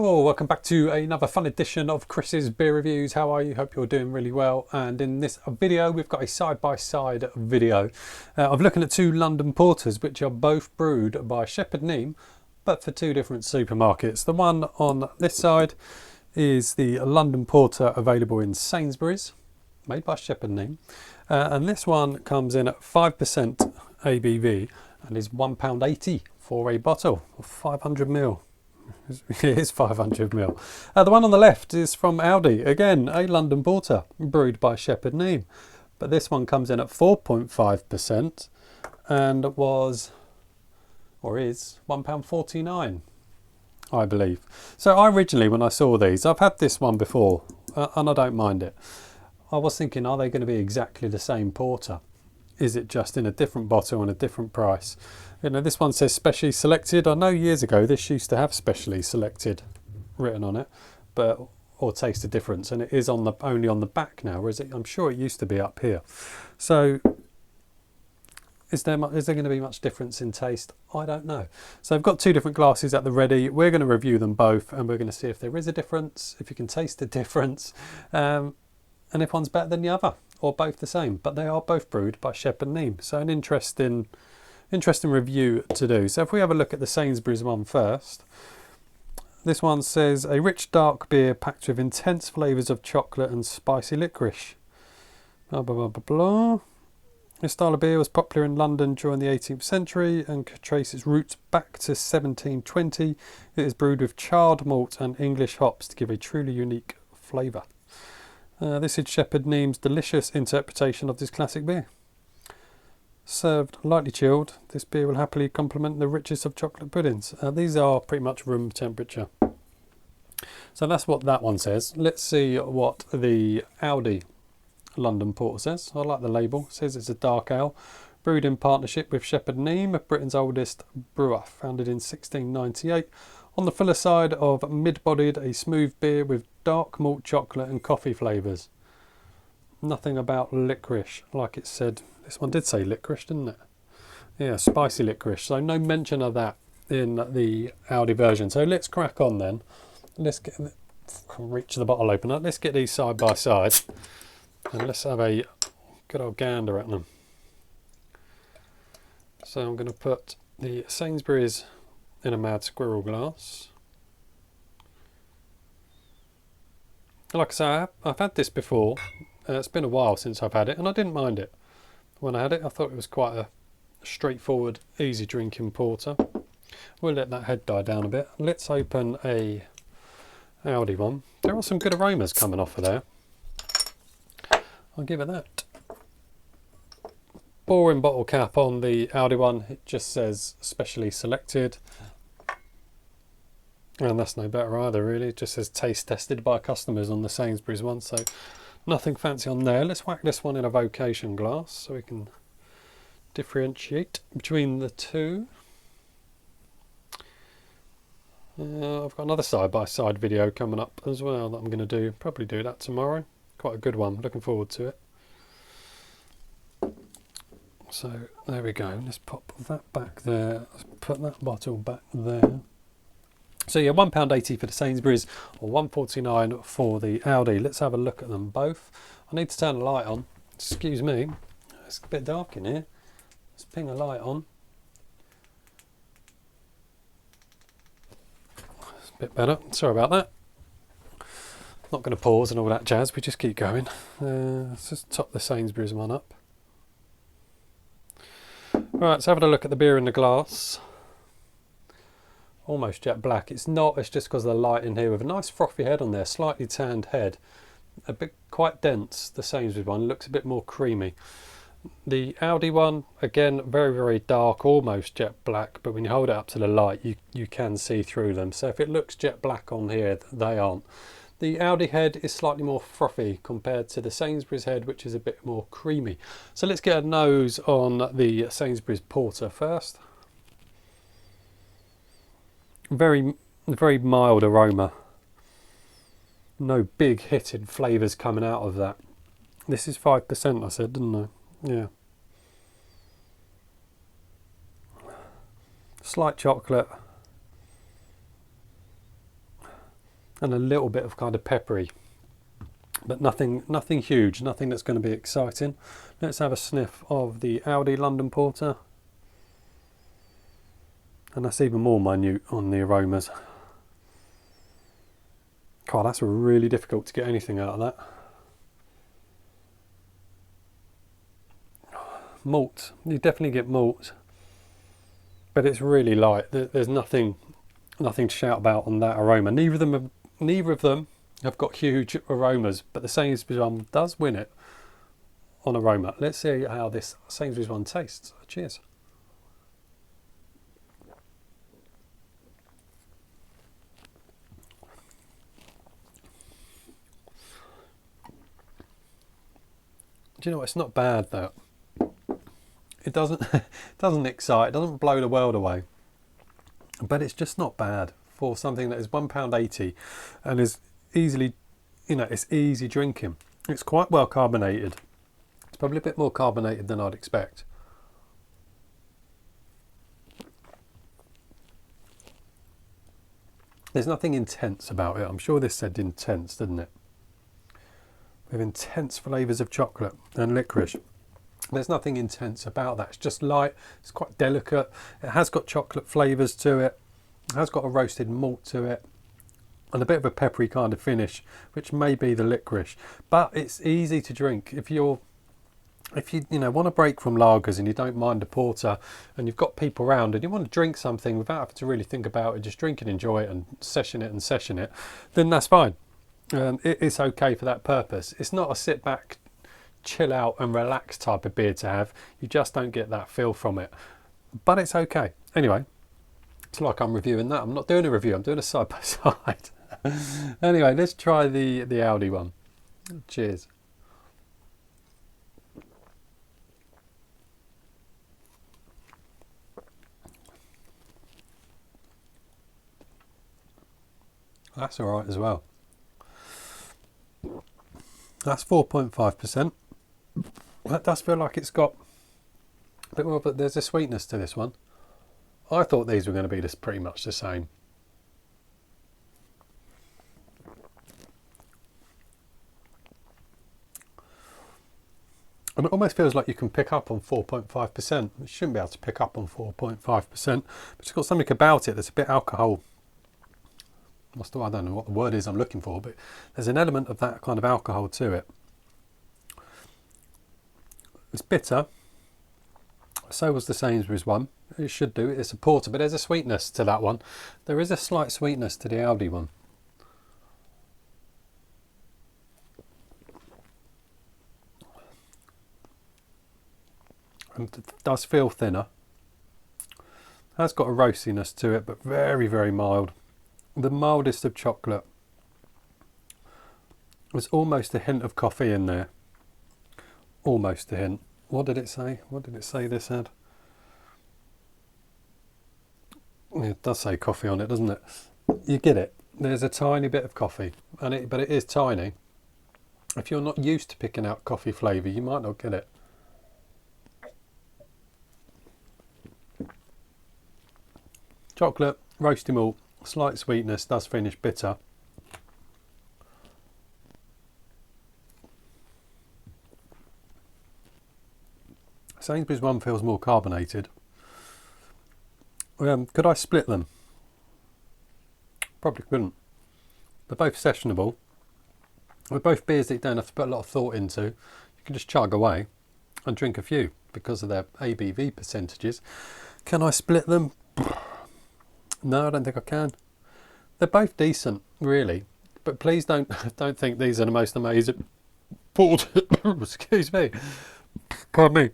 Hello all, welcome back to another fun edition of Chris's Beer Reviews. How are you? Hope you're doing really well. And in this video we've got a side-by-side video of looking at two London porters which are both brewed by Shepard Neame but for two different supermarkets. The one on this side is the London Porter available in Sainsbury's, made by Shepard Neame, and this one comes in at 5% ABV and is £1.80 for a bottle of 500ml. It is 500ml. The one on the left is from Aldi, again a London Porter brewed by Shepard Neame, but this one comes in at 4.5% and was, or is, £1.49, I believe. So I originally, when I saw these, I've had this one before and I don't mind it. I was thinking, are they going to be exactly the same porter? Is it just in a different bottle and a different price? You know, this one says specially selected. I know years ago this used to have specially selected written on it, but or taste a difference, and it is on the only on the back now, whereas I'm sure it used to be up here. So is there going to be much difference in taste? I don't know. So I've got two different glasses at the ready. We're going to review them both and we're going to see if there is a difference, if you can taste the difference, and if one's better than the other or both the same. But they are both brewed by Shepard Neame, so an interesting review to do. So if we have a look at the Sainsbury's one first, this one says a rich dark beer packed with intense flavours of chocolate and spicy licorice. Blah blah blah blah blah. This style of beer was popular in London during the 18th century and could trace its roots back to 1720. It is brewed with charred malt and English hops to give a truly unique flavour. This is Shepard Neame's delicious interpretation of this classic beer. Served lightly chilled, this beer will happily complement the richest of chocolate puddings. These are pretty much room temperature. So that's what that one says. Let's see what the Aldi London Porter says. I like the label. It says it's a dark ale, brewed in partnership with Shepard Neame, Britain's oldest brewer, founded in 1698. On the fuller side of mid-bodied, a smooth beer with dark malt chocolate and coffee flavours. Nothing about licorice, like it said. This one did say licorice, didn't it? Yeah, spicy licorice. So no mention of that in the Aldi version. So let's crack on then. Let's reach the bottle opener. Let's get these side by side and let's have a good old gander at them. So I'm going to put the Sainsbury's in a Mad Squirrel glass. Like I say, I've had this before. It's been a while since I've had it and I didn't mind it. When I had it, I thought it was quite a straightforward, easy drinking porter. We'll let that head die down a bit. Let's open a Aldi one. There are some good aromas coming off of there. I'll give it that. Boring bottle cap on the Aldi one. It just says specially selected. And that's no better either, really. It just says taste tested by customers on the Sainsbury's one. So nothing fancy on there. Let's whack this one in a vocation glass so we can differentiate between the two. I've got another side-by-side video coming up as well that I'm going to do. Probably do that tomorrow. Quite a good one. Looking forward to it. So there we go. Let's pop that back there. Let's put that bottle back there. So yeah, £1.80 for the Sainsbury's or £1.49 for the Aldi. Let's have a look at them both. I need to turn the light on. Excuse me. It's a bit dark in here. Let's ping a light on. It's a bit better. Sorry about that. Not going to pause and all that jazz. We just keep going. Let's just top the Sainsbury's one up. Right, let's have a look at the beer in the glass. Almost jet black. It's not, it's just because of the light in here with a nice frothy head on there, slightly tanned head, a bit quite dense. The Sainsbury's one looks a bit more creamy. The Aldi one, again, very, very dark, almost jet black, but when you hold it up to the light, you can see through them. So if it looks jet black on here, they aren't. The Aldi head is slightly more frothy compared to the Sainsbury's head, which is a bit more creamy. So let's get a nose on the Sainsbury's Porter first. Very mild aroma. No big hitted flavours coming out of that. This is 5%, I said, didn't I? Yeah. Slight chocolate. and a little bit of kind of peppery, but nothing huge, nothing that's going to be exciting. Let's have a sniff of the Aldi London Porter, and that's even more minute on the aromas. God, that's really difficult to get anything out of that. Malt, you definitely get malt, but it's really light. There's nothing to shout about on that aroma. Neither of them have got huge aromas, but the Sainsbury's one does win it on aroma. Let's see how this Sainsbury's one tastes. Cheers. Do you know what? It's not bad though. It doesn't excite, it doesn't blow the world away, but it's just not bad for something that is £1.80 and is easily, it's easy drinking. It's quite well carbonated. It's probably a bit more carbonated than I'd expect. There's nothing intense about it. I'm sure this said intense, didn't it? With intense flavours of chocolate and licorice. There's nothing intense about that. It's just light. It's quite delicate. It has got chocolate flavours to it. It has got a roasted malt to it, and a bit of a peppery kind of finish, which may be the licorice. But it's easy to drink if you want to break from lagers and you don't mind a porter, and you've got people around and you want to drink something without having to really think about it, just drink and enjoy it and session it, then that's fine. It's okay for that purpose. It's not a sit back, chill out and relax type of beer to have. You just don't get that feel from it, but it's okay. Anyway, it's like I'm reviewing that. I'm not doing a review, I'm doing a side by side. Anyway, let's try the Aldi one. Cheers. That's all right as well. That's 4.5%. That does feel like it's got a bit more, but there's a sweetness to this one. I thought these were going to be pretty much the same. And it almost feels like you can pick up on 4.5%. You shouldn't be able to pick up on 4.5%, but it's got something about it that's a bit alcohol. I don't know what the word is I'm looking for, but there's an element of that kind of alcohol to it. It's bitter. So was the Sainsbury's one. It should do. It's a porter, but there's a sweetness to that one. There is a slight sweetness to the Aldi one. And it does feel thinner. It has got a roastiness to it, but very, very mild. The mildest of chocolate. There's almost a hint of coffee in there. Almost a hint. What did it say? What did it say this had? It does say coffee on it, doesn't it? You get it. There's a tiny bit of coffee, but it is tiny. If you're not used to picking out coffee flavour, you might not get it. Chocolate, roasty malt, slight sweetness, does finish bitter. Sainsbury's one feels more carbonated. Could I split them? Probably couldn't. They're both sessionable. They're both beers that you don't have to put a lot of thought into. You can just chug away and drink a few because of their ABV percentages. Can I split them? No, I don't think I can. They're both decent, really. But please don't think these are the most amazing porters. Excuse me. Pardon me.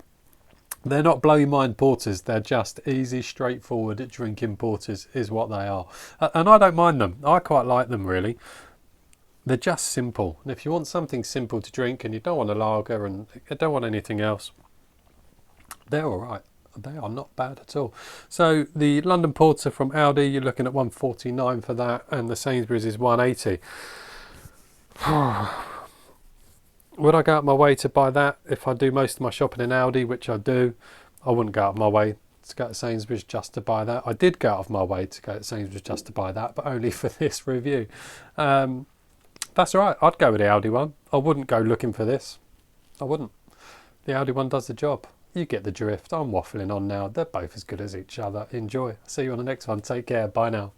They're not blow your mind porters. They're just easy, straightforward drinking porters is what they are. And I don't mind them. I quite like them, really. They're just simple. And if you want something simple to drink and you don't want a lager and you don't want anything else, they're all right. They are not bad at all. So the London Porter from Aldi, you're looking at £1.49 for that, and the Sainsbury's is £1.80. Would I go out of my way to buy that if I do most of my shopping in Aldi, which I do? I wouldn't go out of my way to go to Sainsbury's just to buy that. I did go out of my way to go to Sainsbury's just to buy that, but only for this review. That's all right. I'd go with the Aldi one. I wouldn't go looking for this. I wouldn't. The Aldi one does the job. You get the drift. I'm waffling on now. They're both as good as each other. Enjoy. See you on the next one. Take care. Bye now.